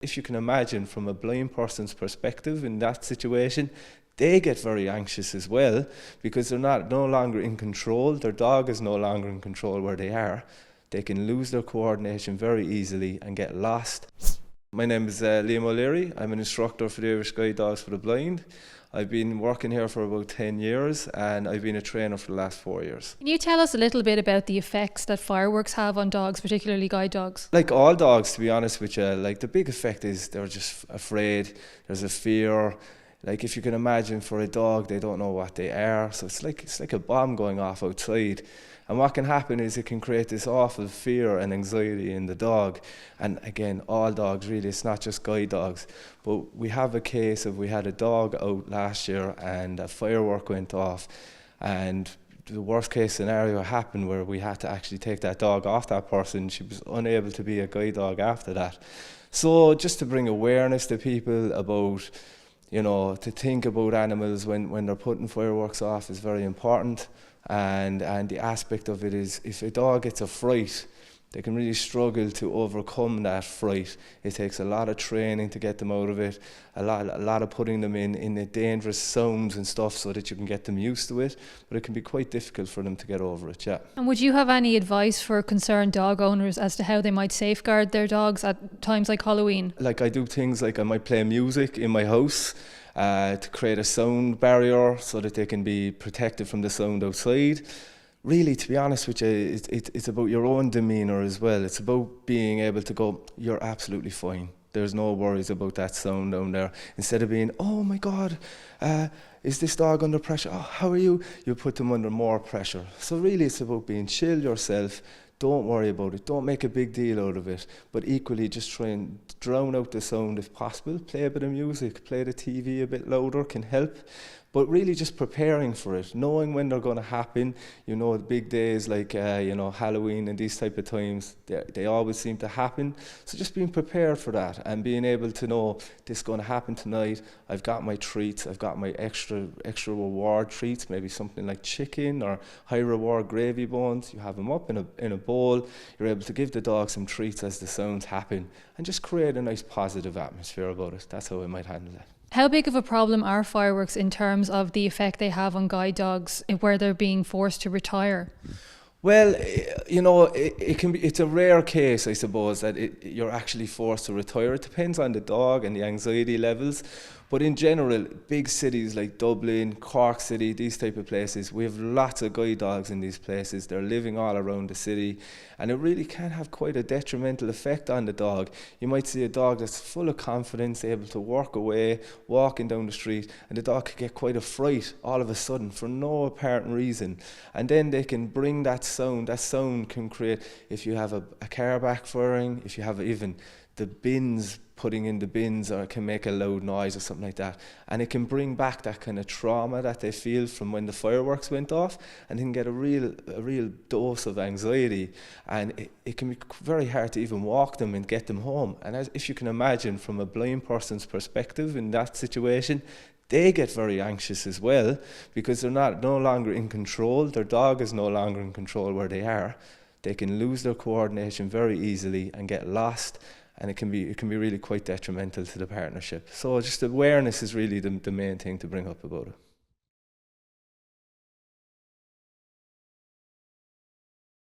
If you can imagine from a blind person's perspective in that situation, they get very anxious as well because they're no longer in control. Their dog is no longer in control where they are. They can lose their coordination very easily and get lost. My name is Liam O'Leary. I'm an instructor for the Irish Guide Dogs for the Blind. I've been working here for about 10 years and I've been a trainer for the last 4 years. Can you tell us a little bit about the effects that fireworks have on dogs, particularly guide dogs? Like all dogs, to be honest with you, like the big effect is they're just afraid, there's a fear. Like if you can imagine for a dog, they don't know what they are. So it's like a bomb going off outside. And what can happen is it can create this awful fear and anxiety in the dog. And again, all dogs really, it's not just guide dogs. But we have a case of, we had a dog out last year and a firework went off. And the worst case scenario happened where we had to actually take that dog off that person. She was unable to be a guide dog after that. So just to bring awareness to people about, you know, to think about animals when they're putting fireworks off is very important. And the aspect of it is, if a dog gets a fright, they can really struggle to overcome that fright. It takes a lot of training to get them out of it, a lot of putting them in the dangerous sounds and stuff so that you can get them used to it, but it can be quite difficult for them to get over it, yeah. And would you have any advice for concerned dog owners as to how they might safeguard their dogs at times like Halloween? Like I do things like I might play music in my house, to create a sound barrier so that they can be protected from the sound outside. Really, to be honest with you, it's about your own demeanour as well. It's about being able to go, you're absolutely fine. There's no worries about that sound down there. Instead of being, oh my God, is this dog under pressure? Oh, how are you? You put them under more pressure. So really it's about being chill yourself. Don't worry about it. Don't make a big deal out of it. But equally, just try and drown out the sound if possible. Play a bit of music. Play the TV a bit louder can help. But really just preparing for it. Knowing when they're going to happen. You know, the big days like, you know, Halloween and these type of times, they always seem to happen. So just being prepared for that and being able to know this is going to happen tonight. I've got my treats. I've got my extra reward treats. Maybe something like chicken or high reward gravy bones. You have them up in a bowl. You're able to give the dog some treats as the sounds happen and just create a nice positive atmosphere about it. That's how I might handle it. How big of a problem are fireworks in terms of the effect they have on guide dogs where they're being forced to retire? Well, you know, it's a rare case, I suppose, that you're actually forced to retire. It depends on the dog and the anxiety levels. But in general, big cities like Dublin, Cork City, these type of places, we have lots of guide dogs in these places. They're living all around the city, and it really can have quite a detrimental effect on the dog. You might see a dog that's full of confidence, able to work away, walking down the street, and the dog could get quite a fright all of a sudden for no apparent reason. And then they can bring that sound can create, if you have a car backfiring, if you have even the bins, putting in the bins, or it can make a loud noise or something like that, and it can bring back that kind of trauma that they feel from when the fireworks went off, and they can get a real dose of anxiety, and it can be very hard to even walk them and get them home. And if you can imagine from a blind person's perspective in that situation, they get very anxious as well because they're no longer in control. Their dog is no longer in control where they are. They can lose their coordination very easily and get lost, and it can be really quite detrimental to the partnership. So just awareness is really the main thing to bring up about it.